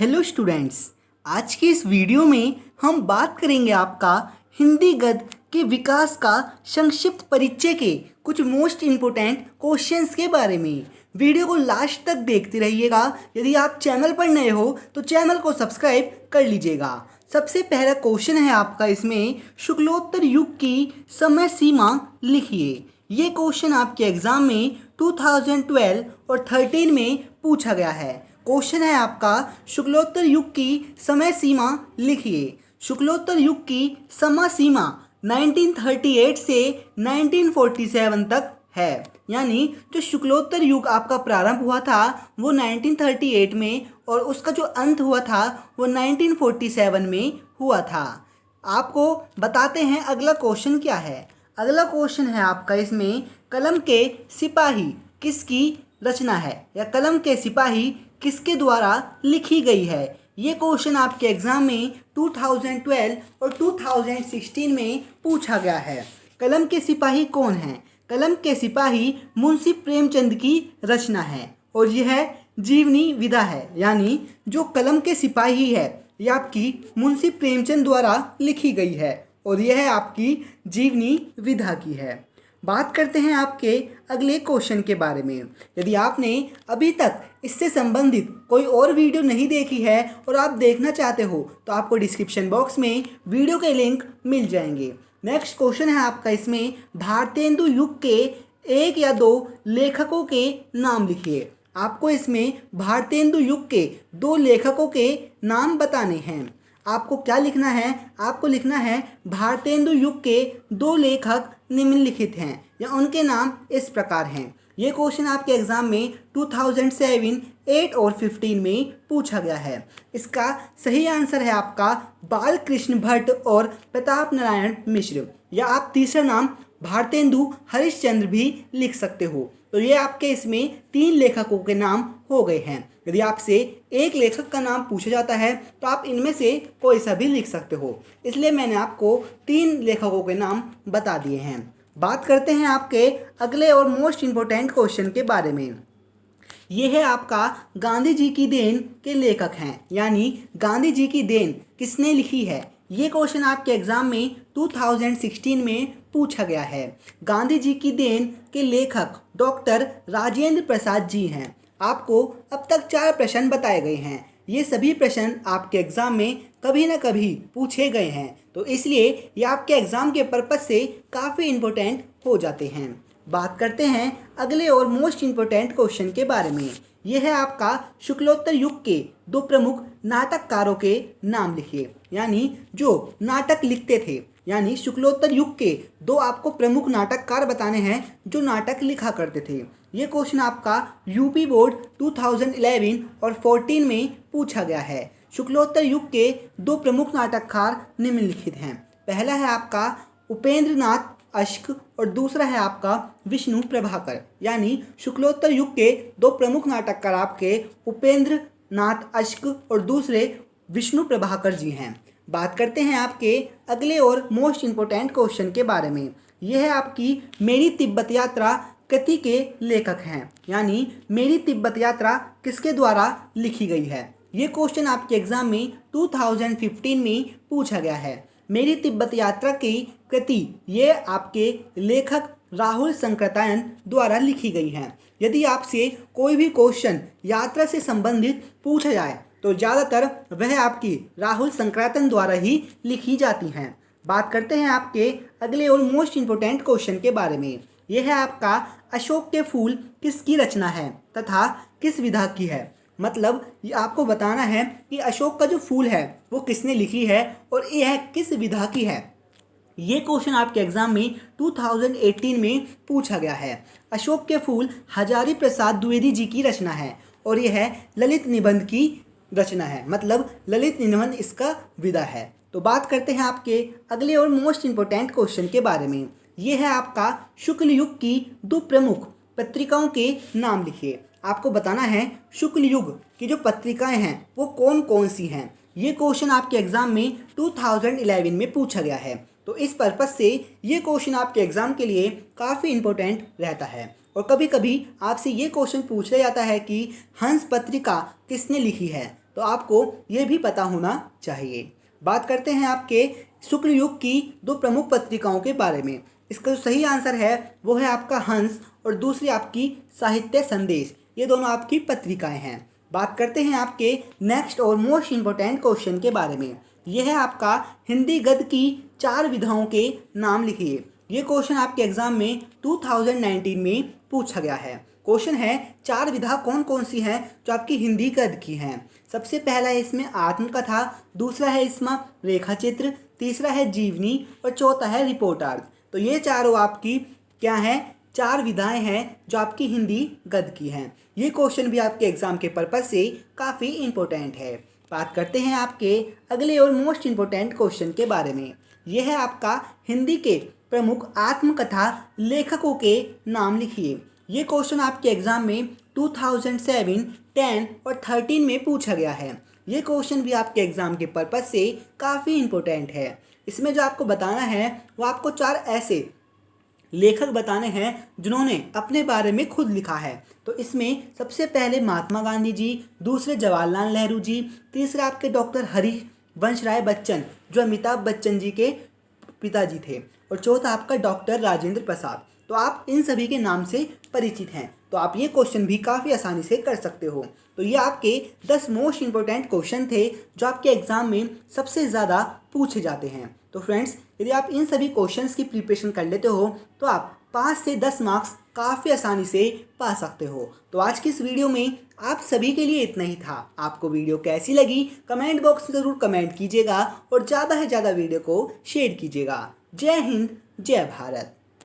Hello students, आज की इस वीडियो में हम बात करेंगे आपका हिंदी गद्य के विकास का संक्षिप्त परिचय के कुछ मोस्ट इम्पोर्टेंट क्वेश्चंस के बारे में। वीडियो को लास्ट तक देखते रहिएगा। यदि आप चैनल पर नए हो तो चैनल को सब्सक्राइब कर लीजिएगा। सबसे पहला क्वेश्चन है आपका इसमें, शुक्लोत्तर युग की समय सीमा लिखिए। ये क्वेश्चन आपके एग्जाम में 2012 और 13 में पूछा गया है। क्वेश्चन है आपका, शुक्लोत्तर युग की समय सीमा लिखिए। शुक्लोत्तर युग की समय सीमा 1938 से 1947 तक है। यानी जो शुक्लोत्तर युग आपका प्रारंभ हुआ था वो 1938 में और उसका जो अंत हुआ था वो 1947 में हुआ था। आपको बताते हैं अगला क्वेश्चन क्या है। अगला क्वेश्चन है आपका इसमें, कलम के सिपाही किसकी रचना है या कलम के सिपाही किसके द्वारा लिखी गई है। ये क्वेश्चन आपके एग्जाम में 2012 और 2016 में पूछा गया है। कलम के सिपाही कौन हैं? कलम के सिपाही मुंशी प्रेमचंद की रचना है और यह जीवनी विधा है। यानी जो कलम के सिपाही है यह आपकी मुंशी प्रेमचंद द्वारा लिखी गई है और यह आपकी जीवनी विधा की है। बात करते हैं आपके अगले क्वेश्चन के बारे में। यदि आपने अभी तक इससे संबंधित कोई और वीडियो नहीं देखी है और आप देखना चाहते हो तो आपको डिस्क्रिप्शन बॉक्स में वीडियो के लिंक मिल जाएंगे। नेक्स्ट क्वेश्चन है आपका इसमें, भारतेंदु युग के एक या दो लेखकों के नाम लिखिए। आपको इसमें भारतेंदु युग के दो लेखकों के नाम बताने हैं। आपको क्या लिखना है? आपको लिखना है भारतेंदु युग के दो लेखक निम्नलिखित हैं या उनके नाम इस प्रकार हैं। ये क्वेश्चन आपके एग्जाम में 2007, 8 और 15 में पूछा गया है। इसका सही आंसर है आपका बालकृष्ण भट्ट और प्रताप नारायण मिश्र, या आप तीसरा नाम भारतेंदु हरिश्चंद्र भी लिख सकते हो। तो ये आपके इसमें तीन लेखकों के नाम हो गए हैं। यदि आपसे एक लेखक का नाम पूछा जाता है तो आप इनमें से कोई सा भी लिख सकते हो, इसलिए मैंने आपको तीन लेखकों के नाम बता दिए हैं। बात करते हैं आपके अगले और मोस्ट इम्पोर्टेंट क्वेश्चन के बारे में। ये है आपका गांधी जी की देन के लेखक हैं, यानी गांधी जी की देन किसने लिखी है। ये क्वेश्चन आपके एग्जाम में 2016 में पूछा गया है। गांधी जी की देन के लेखक डॉक्टर राजेंद्र प्रसाद जी हैं। आपको अब तक 4 प्रश्न बताए गए हैं। ये सभी प्रश्न आपके एग्जाम में कभी ना कभी पूछे गए हैं, तो इसलिए ये आपके एग्जाम के पर्पस से काफ़ी इम्पोर्टेंट हो जाते हैं। बात करते हैं अगले और मोस्ट इम्पोर्टेंट क्वेश्चन के बारे में। यह है आपका शुक्लोत्तर युग के दो प्रमुख नाटककारों के नाम लिखिए। यानी जो नाटक लिखते थे, यानी शुक्लोत्तर युग के दो आपको प्रमुख नाटककार बताने हैं जो नाटक लिखा करते थे। ये क्वेश्चन आपका यूपी बोर्ड 2011 और 14 में पूछा गया है। शुक्लोत्तर युग के दो प्रमुख नाटककार निम्नलिखित हैं। पहला है आपका उपेंद्र नाथ अश्क और दूसरा है आपका विष्णु प्रभाकर। यानी शुक्लोत्तर युग के दो प्रमुख नाटककार आपके उपेंद्र नाथ अश्क और दूसरे विष्णु प्रभाकर जी हैं। बात करते हैं आपके अगले और मोस्ट इम्पोर्टेंट क्वेश्चन के बारे में। यह है आपकी मेरी तिब्बत यात्रा कृति के लेखक हैं। यानी मेरी तिब्बत यात्रा किसके द्वारा लिखी गई है। ये क्वेश्चन आपके एग्जाम में 2015 में पूछा गया है। मेरी तिब्बत यात्रा की कृति ये आपके लेखक राहुल संकृतायन द्वारा लिखी गई हैं। यदि आपसे कोई भी क्वेश्चन यात्रा से संबंधित पूछा जाए तो ज़्यादातर वह आपकी राहुल संकृतायन द्वारा ही लिखी जाती हैं। बात करते हैं आपके अगले और मोस्ट इम्पोर्टेंट क्वेश्चन के बारे में। यह है आपका अशोक के फूल किसकी रचना है तथा किस विधा की है। मतलब ये आपको बताना है कि अशोक का जो फूल है वो किसने लिखी है और यह किस विधा की है। ये क्वेश्चन आपके एग्जाम में 2018 में पूछा गया है। अशोक के फूल हजारी प्रसाद द्विवेदी जी की रचना है और यह ललित निबंध की रचना है। मतलब ललित निबंध इसका विधा है। तो बात करते हैं आपके अगले और मोस्ट इम्पोर्टेंट क्वेश्चन के बारे में। यह है आपका शुक्ल युग की दो प्रमुख पत्रिकाओं के नाम लिखिए। आपको बताना है शुक्ल युग की जो पत्रिकाएं हैं वो कौन कौन सी हैं। ये क्वेश्चन आपके एग्जाम में 2011 में पूछा गया है, तो इस पर्पस से ये क्वेश्चन आपके एग्जाम के लिए काफ़ी इंपॉर्टेंट रहता है। और कभी कभी आपसे ये क्वेश्चन पूछा जाता है कि हंस पत्रिका किसने लिखी है, तो आपको ये भी पता होना चाहिए। बात करते हैं आपके शुक्ल युग की दो प्रमुख पत्रिकाओं के बारे में। इसका जो सही आंसर है वो है आपका हंस और दूसरी आपकी साहित्य संदेश। ये दोनों आपकी पत्रिकाएं हैं। बात करते हैं आपके नेक्स्ट और मोस्ट इम्पोर्टेंट क्वेश्चन के बारे में। यह है आपका हिंदी गद्य की 4 विधाओं के नाम लिखिए। ये क्वेश्चन आपके एग्जाम में 2019 में पूछा गया है। क्वेश्चन है 4 विधा कौन कौन सी हैं जो आपकी हिंदी गद्य की हैं। सबसे पहला है इसमें आत्मकथा, दूसरा है इसमें रेखा चित्र, तीसरा है जीवनी और चौथा है रिपोर्टार्ज। तो ये चारों आपकी क्या हैं, 4 विधाएं हैं जो आपकी हिंदी गद्य की हैं। ये क्वेश्चन भी आपके एग्जाम के पर्पज से काफ़ी इंपॉर्टेंट है। बात करते हैं आपके अगले और मोस्ट इम्पोर्टेंट क्वेश्चन के बारे में। यह है आपका हिंदी के प्रमुख आत्मकथा लेखकों के नाम लिखिए। ये क्वेश्चन आपके एग्जाम में 2007, 10 और 13 में पूछा गया है। ये क्वेश्चन भी आपके एग्जाम के पर्पज से काफ़ी इंपॉर्टेंट है। इसमें जो आपको बताना है वो आपको 4 ऐसे लेखक बताने हैं जिन्होंने अपने बारे में खुद लिखा है। तो इसमें सबसे पहले महात्मा गांधी जी, दूसरे जवाहरलाल नेहरू जी, तीसरा आपके डॉक्टर हरिवंश राय बच्चन जो अमिताभ बच्चन जी के पिताजी थे, और चौथा आपका डॉक्टर राजेंद्र प्रसाद। तो आप इन सभी के नाम से परिचित हैं, तो आप ये क्वेश्चन भी काफ़ी आसानी से कर सकते हो। तो ये आपके 10 मोस्ट इंपॉर्टेंट क्वेश्चन थे जो आपके एग्जाम में सबसे ज़्यादा पूछे जाते हैं। तो फ्रेंड्स, यदि आप इन सभी क्वेश्चंस की प्रिपरेशन कर लेते हो तो आप 5 से 10 मार्क्स काफ़ी आसानी से पा सकते हो। तो आज की इस वीडियो में आप सभी के लिए इतना ही था। आपको वीडियो कैसी लगी कमेंट बॉक्स में ज़रूर कमेंट कीजिएगा और ज़्यादा से ज़्यादा वीडियो को शेयर कीजिएगा। जय हिंद, जय भारत।